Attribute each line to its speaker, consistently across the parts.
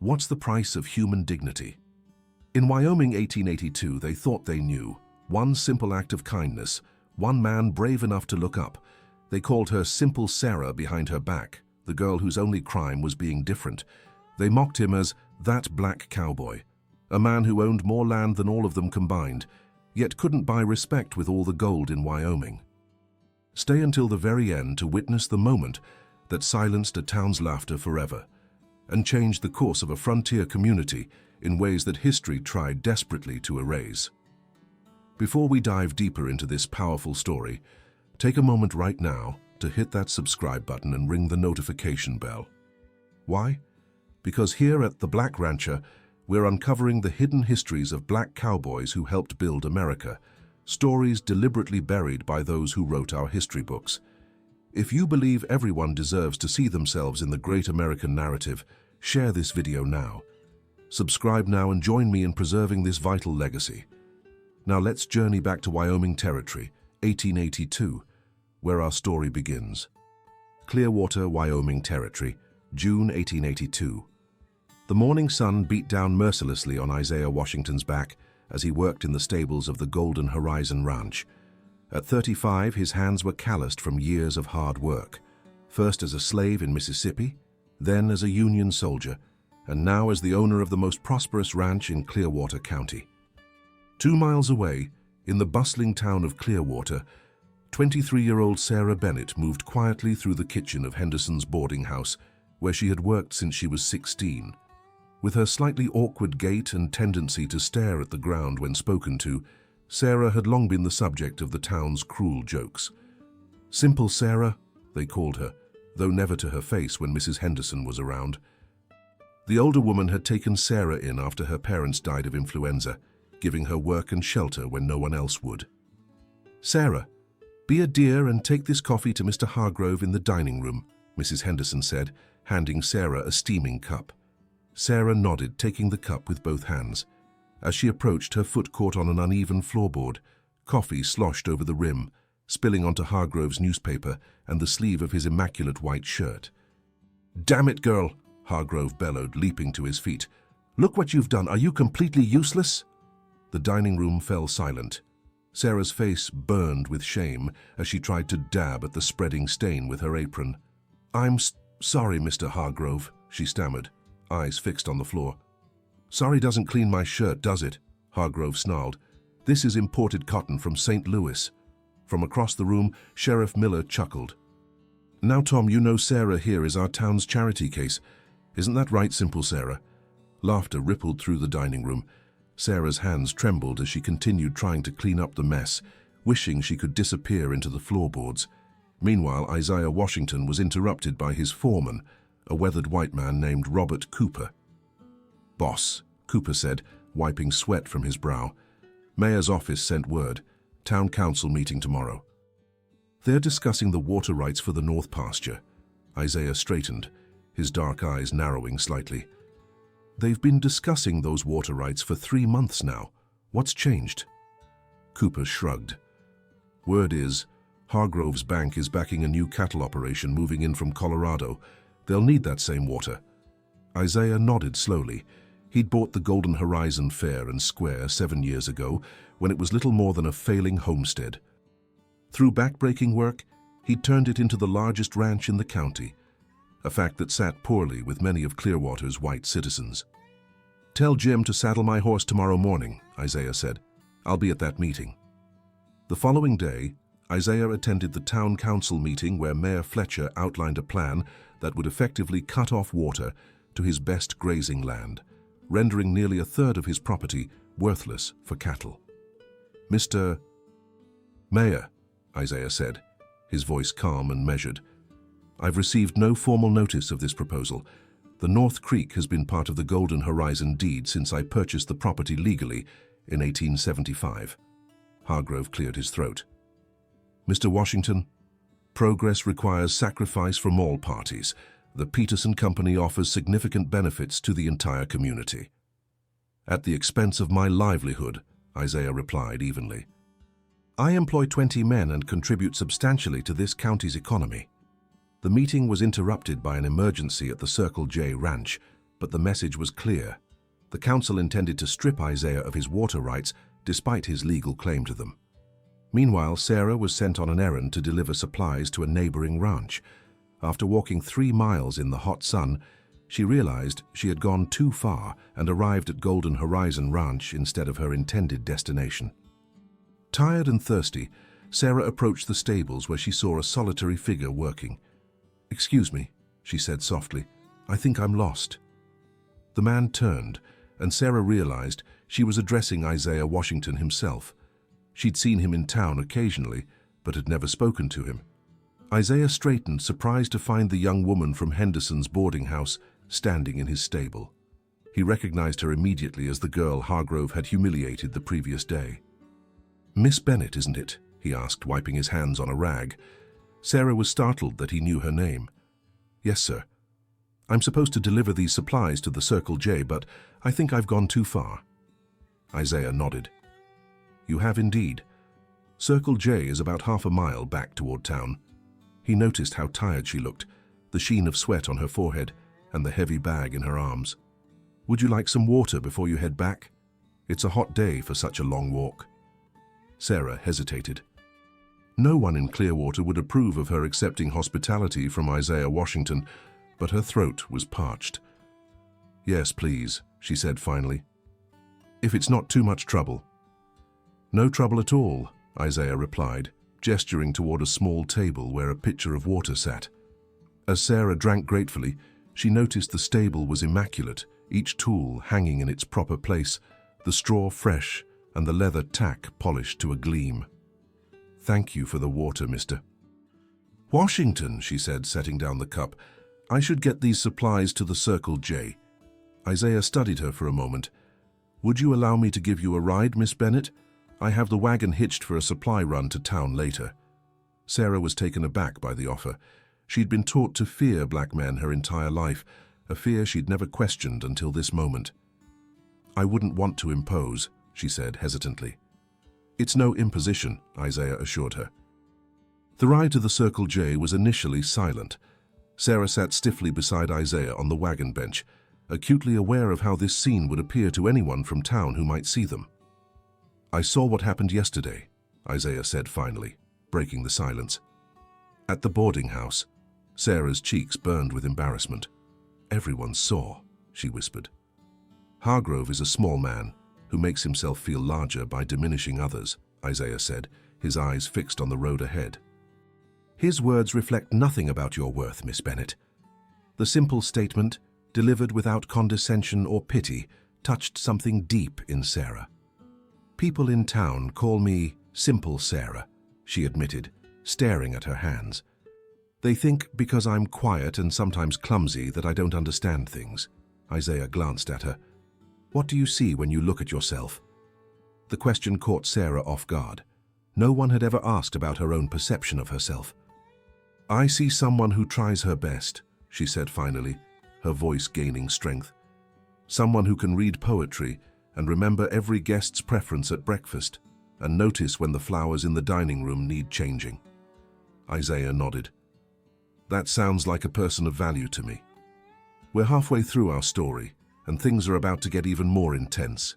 Speaker 1: What's the price of human dignity? In Wyoming 1882, they thought they knew. One simple act of kindness, one man brave enough to look up. They called her Simple Sarah behind her back, the girl whose only crime was being different. They mocked him as that black cowboy, a man who owned more land than all of them combined, yet couldn't buy respect with all the gold in Wyoming. Stay until the very end to witness the moment that silenced a town's laughter forever and changed the course of a frontier community in ways that history tried desperately to erase. Before we dive deeper into this powerful story, take a moment right now to hit that subscribe button and ring the notification bell. Why? Because here at The Black Rancher, we're uncovering the hidden histories of black cowboys who helped build America, stories deliberately buried by those who wrote our history books. If you believe everyone deserves to see themselves in the great American narrative, share this video now. Subscribe now and join me in preserving this vital legacy. Now let's journey back to Wyoming Territory, 1882, where our story begins. Clearwater, Wyoming Territory, June 1882. The morning sun beat down mercilessly on Isaiah Washington's back as he worked in the stables of the Golden Horizon Ranch. At 35, his hands were calloused from years of hard work, first as a slave in Mississippi, then as a Union soldier, and now as the owner of the most prosperous ranch in Clearwater County. 2 miles away, in the bustling town of Clearwater, 23-year-old Sarah Bennett moved quietly through the kitchen of Henderson's boarding house, where she had worked since she was 16. With her slightly awkward gait and tendency to stare at the ground when spoken to, Sarah had long been the subject of the town's cruel jokes. Simple Sarah, they called her, though never to her face when Mrs. Henderson was around. The older woman had taken Sarah in after her parents died of influenza, giving her work and shelter when no one else would. "Sarah, be a dear and take this coffee to Mr. Hargrove in the dining room," Mrs. Henderson said, handing Sarah a steaming cup. Sarah nodded, taking the cup with both hands. As she approached, her foot caught on an uneven floorboard. Coffee sloshed over the rim, spilling onto Hargrove's newspaper and the sleeve of his immaculate white shirt. "Damn it, girl," Hargrove bellowed, leaping to his feet. "Look what you've done. Are you completely useless?" The dining room fell silent. Sarah's face burned with shame as she tried to dab at the spreading stain with her apron. "I'm sorry, Mr. Hargrove," she stammered, eyes fixed on the floor. "Sorry doesn't clean my shirt, does it?" Hargrove snarled. "This is imported cotton from St. Louis." From across the room, Sheriff Miller chuckled. "Now, Tom, you know Sarah here is our town's charity case. Isn't that right, Simple Sarah?" Laughter rippled through the dining room. Sarah's hands trembled as she continued trying to clean up the mess, wishing she could disappear into the floorboards. Meanwhile, Isaiah Washington was interrupted by his foreman, a weathered white man named Robert Cooper. "Boss," Cooper said, wiping sweat from his brow. "Mayor's office sent word. Town council meeting tomorrow." "They're discussing the water rights for the North pasture." Isaiah straightened, his dark eyes narrowing slightly. "They've been discussing those water rights for 3 months now. What's changed?" Cooper shrugged. "Word is, Hargrove's bank is backing a new cattle operation moving in from Colorado. They'll need that same water." Isaiah nodded slowly. He'd bought the Golden Horizon fair and square 7 years ago when it was little more than a failing homestead. Through backbreaking work, he'd turned it into the largest ranch in the county, a fact that sat poorly with many of Clearwater's white citizens. "Tell Jim to saddle my horse tomorrow morning," Isaiah said. "I'll be at that meeting." The following day, Isaiah attended the town council meeting where Mayor Fletcher outlined a plan that would effectively cut off water to his best grazing land, rendering nearly a third of his property worthless for cattle. "Mr. Mayor," Isaiah said, his voice calm and measured, "I've received no formal notice of this proposal. The North Creek has been part of the Golden Horizon deed since I purchased the property legally in 1875. Hargrove cleared his throat. "Mr. Washington, progress requires sacrifice from all parties. The Peterson Company offers significant benefits to the entire community." "At the expense of my livelihood," Isaiah replied evenly. "I employ 20 men and contribute substantially to this county's economy." The meeting was interrupted by an emergency at the Circle J Ranch. But the message was clear. The council intended to strip Isaiah of his water rights despite his legal claim to them. Meanwhile, Sarah was sent on an errand to deliver supplies to a neighboring ranch. After walking 3 miles in the hot sun, she realized she had gone too far and arrived at Golden Horizon Ranch instead of her intended destination. Tired and thirsty, Sarah approached the stables where she saw a solitary figure working. "Excuse me," she said softly. "I think I'm lost." The man turned, and Sarah realized she was addressing Isaiah Washington himself. She'd seen him in town occasionally, but had never spoken to him. Isaiah straightened, surprised to find the young woman from Henderson's boarding house standing in his stable. He recognized her immediately as the girl Hargrove had humiliated the previous day. "Miss Bennett, isn't it?" he asked, wiping his hands on a rag. Sarah was startled that he knew her name. "Yes, sir. I'm supposed to deliver these supplies to the Circle J, but I think I've gone too far." Isaiah nodded. "You have indeed. Circle J is about half a mile back toward town." He noticed how tired she looked, the sheen of sweat on her forehead and the heavy bag in her arms. "Would you like some water before you head back? It's a hot day for such a long walk." Sarah hesitated. No one in Clearwater would approve of her accepting hospitality from Isaiah Washington, but her throat was parched. "Yes, please," she said finally. "If it's not too much trouble." "No trouble at all," Isaiah replied, gesturing toward a small table where a pitcher of water sat. As Sarah drank gratefully, she noticed the stable was immaculate, each tool hanging in its proper place, the straw fresh and the leather tack polished to a gleam. "Thank you for the water, Mr. Washington," she said, setting down the cup. "I should get these supplies to the Circle J." Isaiah studied her for a moment. "Would you allow me to give you a ride, Miss Bennett? I have the wagon hitched for a supply run to town later." Sarah was taken aback by the offer. She'd been taught to fear black men her entire life, a fear she'd never questioned until this moment. "I wouldn't want to impose," she said hesitantly. "It's no imposition," Isaiah assured her. The ride to the Circle J was initially silent. Sarah sat stiffly beside Isaiah on the wagon bench, acutely aware of how this scene would appear to anyone from town who might see them. "I saw what happened yesterday," Isaiah said finally, breaking the silence. "At the boarding house." Sarah's cheeks burned with embarrassment. "Everyone saw," she whispered. "Hargrove is a small man who makes himself feel larger by diminishing others," Isaiah said, his eyes fixed on the road ahead. "His words reflect nothing about your worth, Miss Bennett." The simple statement, delivered without condescension or pity, touched something deep in Sarah. "People in town call me Simple Sarah," she admitted, staring at her hands. "They think because I'm quiet and sometimes clumsy that I don't understand things." Isaiah glanced at her. "What do you see when you look at yourself?" The question caught Sarah off guard. No one had ever asked about her own perception of herself. "I see someone who tries her best," she said finally, her voice gaining strength. "Someone who can read poetry and remember every guest's preference at breakfast and notice when the flowers in the dining room need changing." Isaiah nodded. "That sounds like a person of value to me." We're halfway through our story, and things are about to get even more intense.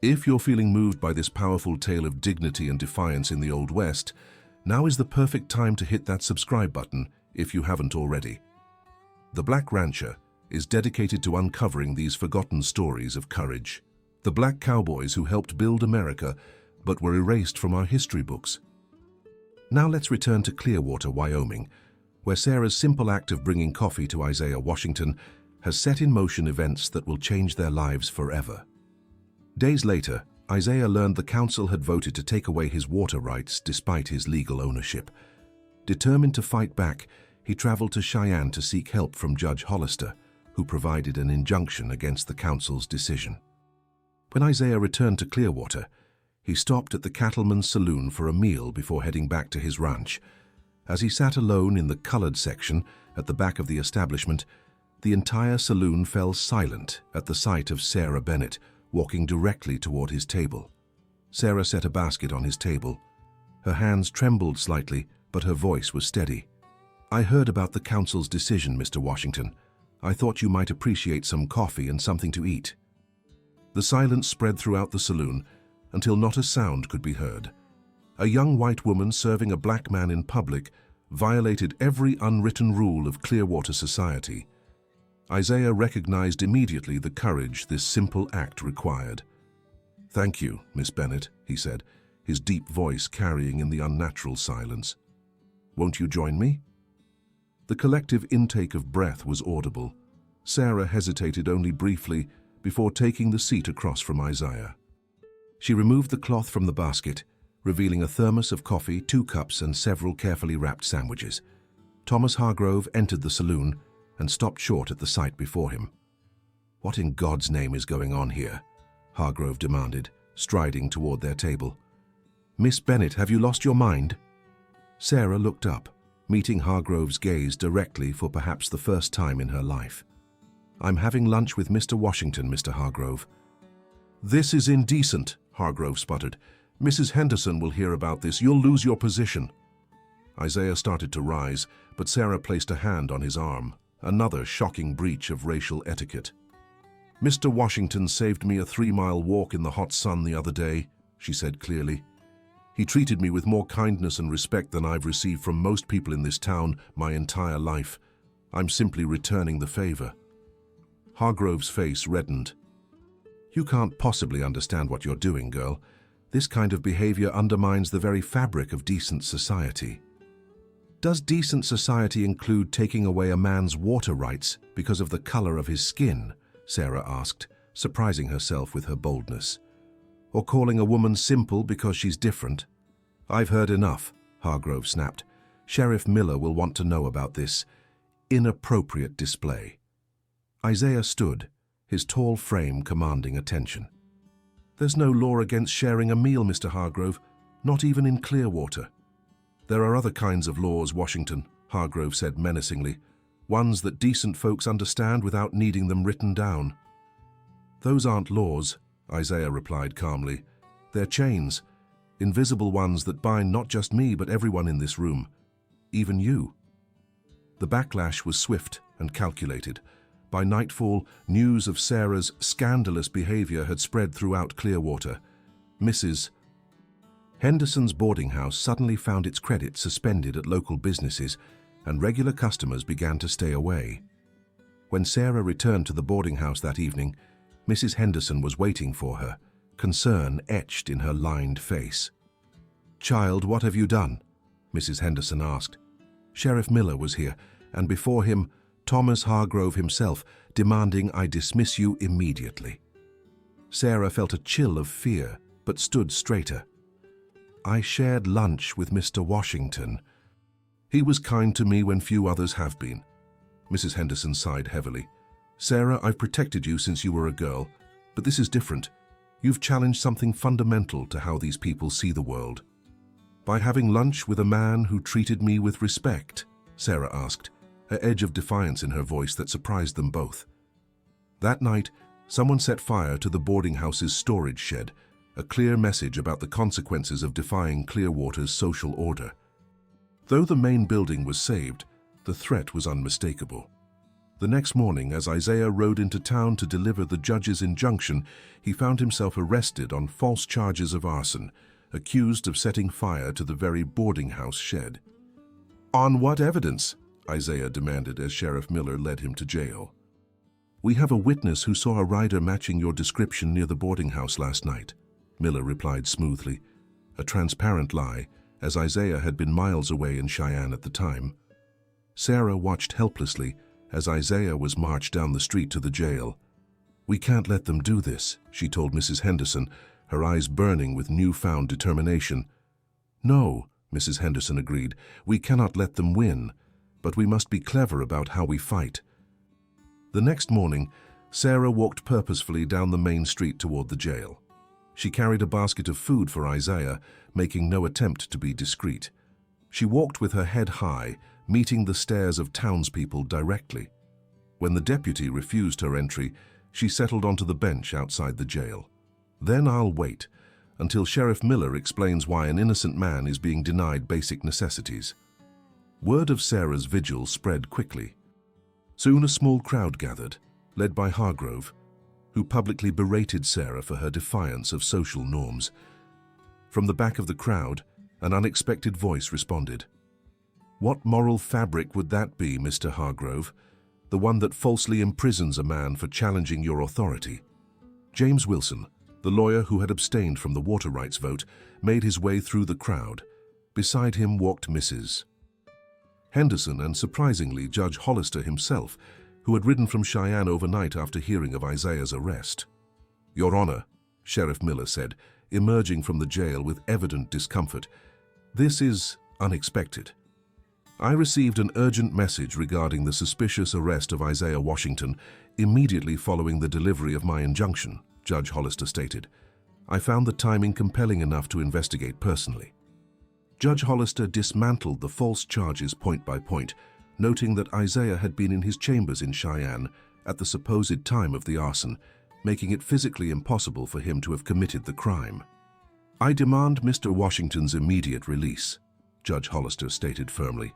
Speaker 1: If you're feeling moved by this powerful tale of dignity and defiance in the Old West, now is the perfect time to hit that subscribe button if you haven't already. The Black Rancher is dedicated to uncovering these forgotten stories of courage, the black cowboys who helped build America but were erased from our history books. Now let's return to Clearwater, Wyoming, where Sarah's simple act of bringing coffee to Isaiah Washington has set in motion events that will change their lives forever. Days later, Isaiah learned the council had voted to take away his water rights despite his legal ownership. Determined to fight back, he traveled to Cheyenne to seek help from Judge Hollister, who provided an injunction against the council's decision. When Isaiah returned to Clearwater, he stopped at the cattleman's saloon for a meal before heading back to his ranch. As he sat alone in the colored section at the back of the establishment, the entire saloon fell silent at the sight of Sarah Bennett walking directly toward his table. Sarah set a basket on his table. Her hands trembled slightly, but her voice was steady. "I heard about the council's decision, Mr. Washington. I thought you might appreciate some coffee and something to eat." The silence spread throughout the saloon until not a sound could be heard. A young white woman serving a black man in public violated every unwritten rule of Clearwater society. Isaiah recognized immediately the courage this simple act required. "Thank you, Miss Bennett," he said, his deep voice carrying in the unnatural silence. "Won't you join me?" The collective intake of breath was audible. Sarah hesitated only briefly before taking the seat across from Isaiah. She removed the cloth from the basket, revealing a thermos of coffee, 2 cups, and several carefully wrapped sandwiches. Thomas Hargrove entered the saloon and stopped short at the sight before him. "What in God's name is going on here?" Hargrove demanded, striding toward their table. "Miss Bennett, have you lost your mind?" Sarah looked up, meeting Hargrove's gaze directly for perhaps the first time in her life. "I'm having lunch with Mr. Washington, Mr. Hargrove." "This is indecent," Hargrove sputtered. "Mrs. Henderson will hear about this. You'll lose your position." Isaiah started to rise, but Sarah placed a hand on his arm, another shocking breach of racial etiquette. "Mr. Washington saved me a 3-mile walk in the hot sun the other day," she said clearly. "He treated me with more kindness and respect than I've received from most people in this town my entire life. I'm simply returning the favor." Hargrove's face reddened. "You can't possibly understand what you're doing, girl. This kind of behavior undermines the very fabric of decent society." "Does decent society include taking away a man's water rights because of the color of his skin?" Sarah asked, surprising herself with her boldness. "Or calling a woman simple because she's different?" "I've heard enough," Hargrove snapped. "Sheriff Miller will want to know about this inappropriate display." Isaiah stood, his tall frame commanding attention. "There's no law against sharing a meal, Mr. Hargrove, not even in Clearwater." "There are other kinds of laws, Washington," Hargrove said menacingly, "ones that decent folks understand without needing them written down." "Those aren't laws," Isaiah replied calmly. "They're chains, invisible ones that bind not just me but everyone in this room, even you." The backlash was swift and calculated. By nightfall, news of Sarah's scandalous behavior had spread throughout Clearwater. Mrs. Henderson's boarding house suddenly found its credit suspended at local businesses, and regular customers began to stay away. When Sarah returned to the boarding house that evening, Mrs. Henderson was waiting for her, concern etched in her lined face. "Child, what have you done?" Mrs. Henderson asked. Sheriff Miller was here, and before him, Thomas Hargrove himself, demanding I dismiss you immediately. Sarah felt a chill of fear, but stood straighter. "I shared lunch with Mr. Washington. He was kind to me when few others have been." Mrs. Henderson sighed heavily. "Sarah, I've protected you since you were a girl, but this is different. You've challenged something fundamental to how these people see the world." "By having lunch with a man who treated me with respect?" Sarah asked, an edge of defiance in her voice that surprised them both. That night, someone set fire to the boarding house's storage shed, a clear message about the consequences of defying Clearwater's social order. Though the main building was saved, the threat was unmistakable. The next morning, as Isaiah rode into town to deliver the judge's injunction, he found himself arrested on false charges of arson, accused of setting fire to the very boarding house shed. "On what evidence?" Isaiah demanded as Sheriff Miller led him to jail. "We have a witness who saw a rider matching your description near the boarding house last night," Miller replied smoothly, a transparent lie, as Isaiah had been miles away in Cheyenne at the time. Sarah watched helplessly as Isaiah was marched down the street to the jail. "We can't let them do this," she told Mrs. Henderson, her eyes burning with newfound determination. "No," Mrs. Henderson agreed, "we cannot let them win, but we must be clever about how we fight." The next morning, Sarah walked purposefully down the main street toward the jail. She carried a basket of food for Isaiah, making no attempt to be discreet. She walked with her head high, meeting the stares of townspeople directly. When the deputy refused her entry, she settled onto the bench outside the jail. "Then I'll wait until Sheriff Miller explains why an innocent man is being denied basic necessities." Word of Sarah's vigil spread quickly. Soon a small crowd gathered, led by Hargrove, who publicly berated Sarah for her defiance of social norms. From the back of the crowd, an unexpected voice responded. "What moral fabric would that be, Mr. Hargrove? The one that falsely imprisons a man for challenging your authority?" James Wilson, the lawyer who had abstained from the water rights vote, made his way through the crowd. Beside him walked Mrs. Henderson and, surprisingly, Judge Hollister himself, who had ridden from Cheyenne overnight after hearing of Isaiah's arrest. "Your Honor," Sheriff Miller said, emerging from the jail with evident discomfort, "this is unexpected. I received an urgent message regarding the suspicious arrest of Isaiah Washington immediately following the delivery of my injunction," Judge Hollister stated. "I found the timing compelling enough to investigate personally." Judge Hollister dismantled the false charges point by point, noting that Isaiah had been in his chambers in Cheyenne at the supposed time of the arson, making it physically impossible for him to have committed the crime. "I demand Mr. Washington's immediate release," Judge Hollister stated firmly,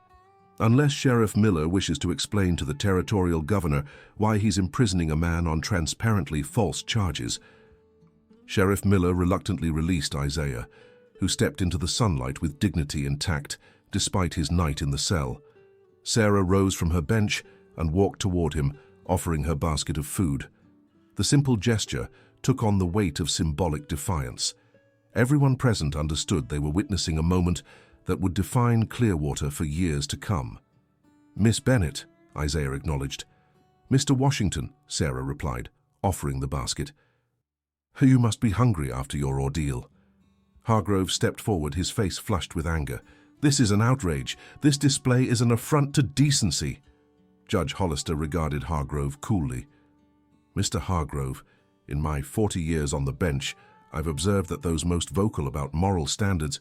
Speaker 1: "unless Sheriff Miller wishes to explain to the territorial governor why he's imprisoning a man on transparently false charges." Sheriff Miller reluctantly released Isaiah, who stepped into the sunlight with dignity and tact, despite his night in the cell. Sarah rose from her bench and walked toward him, offering her basket of food. The simple gesture took on the weight of symbolic defiance. Everyone present understood they were witnessing a moment that would define Clearwater for years to come. "Miss Bennett," Isaiah acknowledged. "Mr. Washington," Sarah replied, offering the basket. "You must be hungry after your ordeal." Hargrove stepped forward, his face flushed with anger. "This is an outrage. This display is an affront to decency." Judge Hollister regarded Hargrove coolly. "Mr. Hargrove, in my 40 years on the bench, I've observed that those most vocal about moral standards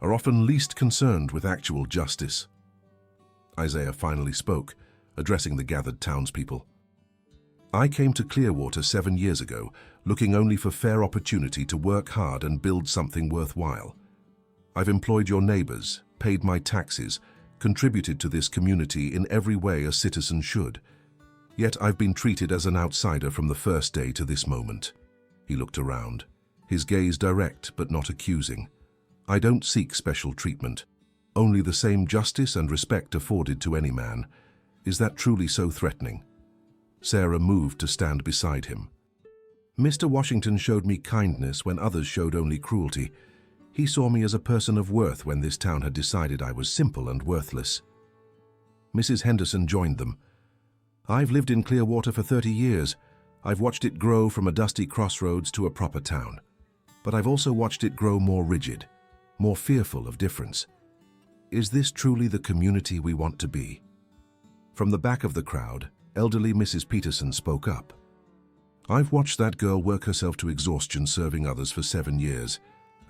Speaker 1: are often least concerned with actual justice." Isaiah finally spoke, addressing the gathered townspeople. "I came to Clearwater 7 years ago, looking only for fair opportunity to work hard and build something worthwhile. I've employed your neighbors, paid my taxes, contributed to this community in every way a citizen should. Yet I've been treated as an outsider from the first day to this moment." He looked around, his gaze direct but not accusing. "I don't seek special treatment, only the same justice and respect afforded to any man. Is that truly so threatening?" Sarah moved to stand beside him. "Mr. Washington showed me kindness when others showed only cruelty. He saw me as a person of worth when this town had decided I was simple and worthless." Mrs. Henderson joined them. "I've lived in Clearwater for 30 years. I've watched it grow from a dusty crossroads to a proper town. But I've also watched it grow more rigid, more fearful of difference. Is this truly the community we want to be?" From the back of the crowd, elderly Mrs. Peterson spoke up. "I've watched that girl work herself to exhaustion serving others for 7 years,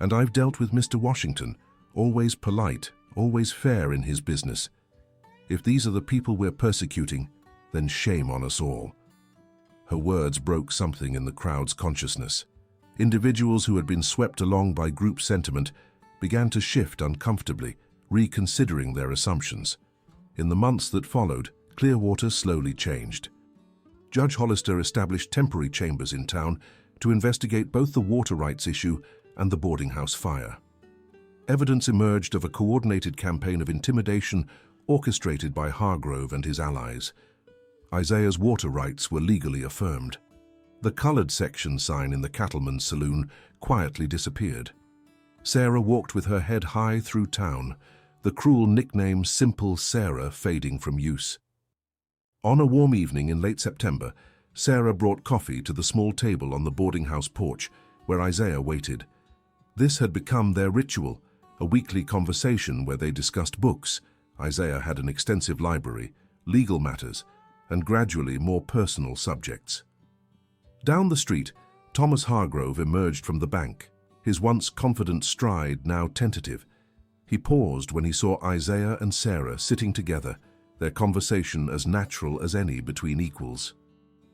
Speaker 1: and I've dealt with Mr. Washington, always polite, always fair in his business. If these are the people we're persecuting, then shame on us all." Her words broke something in the crowd's consciousness. Individuals who had been swept along by group sentiment began to shift uncomfortably, reconsidering their assumptions. In the months that followed, Clearwater slowly changed. Judge Hollister established temporary chambers in town to investigate both the water rights issue and the boarding house fire. Evidence emerged of a coordinated campaign of intimidation orchestrated by Hargrove and his allies. Isaiah's water rights were legally affirmed. The colored section sign in the cattleman's saloon quietly disappeared. Sarah walked with her head high through town, the cruel nickname Simple Sarah fading from use. On a warm evening in late September, Sarah brought coffee to the small table on the boarding house porch where Isaiah waited. This had become their ritual, a weekly conversation where they discussed books. Isaiah had an extensive library, legal matters, and gradually more personal subjects. Down the street, Thomas Hargrove emerged from the bank, his once confident stride now tentative. He paused when he saw Isaiah and Sarah sitting together, their conversation as natural as any between equals.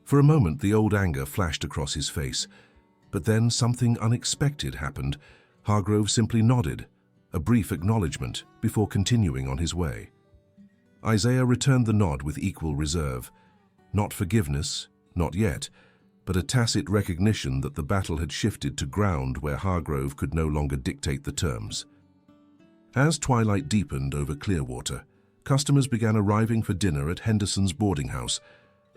Speaker 1: For a moment, the old anger flashed across his face, but then something unexpected happened. Hargrove simply nodded, a brief acknowledgement, before continuing on his way. Isaiah returned the nod with equal reserve, Not forgiveness, not yet, but a tacit recognition that the battle had shifted to ground where Hargrove could no longer dictate the terms. As twilight deepened over Clearwater, customers began arriving for dinner at Henderson's boarding house,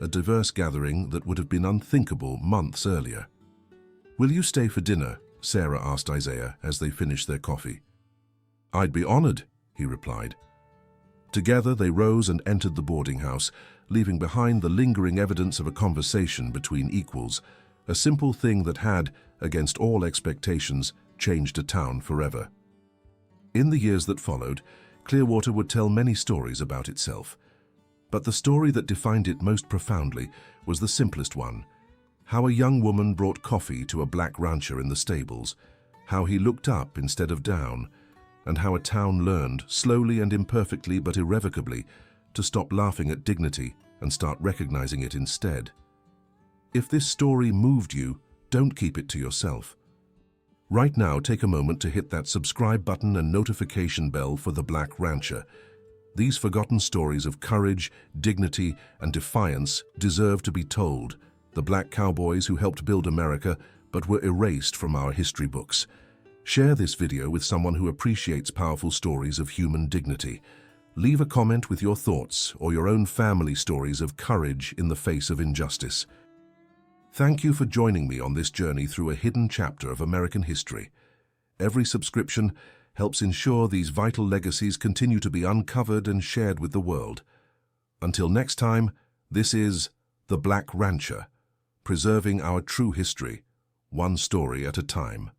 Speaker 1: a diverse gathering that would have been unthinkable months earlier. "Will you stay for dinner?" Sarah asked Isaiah as they finished their coffee. "I'd be honored," he replied. Together they rose and entered the boarding house, leaving behind the lingering evidence of a conversation between equals, a simple thing that had, against all expectations, changed a town forever. In the years that followed, Clearwater would tell many stories about itself. But the story that defined it most profoundly was the simplest one: how a young woman brought coffee to a black rancher in the stables, how he looked up instead of down, and how a town learned, slowly and imperfectly but irrevocably, to stop laughing at dignity and start recognizing it instead. If this story moved you, don't keep it to yourself. Right now, take a moment to hit that subscribe button and notification bell for The Black Rancher. These forgotten stories of courage, dignity, and defiance deserve to be told. The black cowboys who helped build America but were erased from our history books. Share this video with someone who appreciates powerful stories of human dignity. Leave a comment with your thoughts or your own family stories of courage in the face of injustice. Thank you for joining me on this journey through a hidden chapter of American history. Every subscription helps ensure these vital legacies continue to be uncovered and shared with the world. Until next time, this is The Black Rancher, preserving our true history, one story at a time.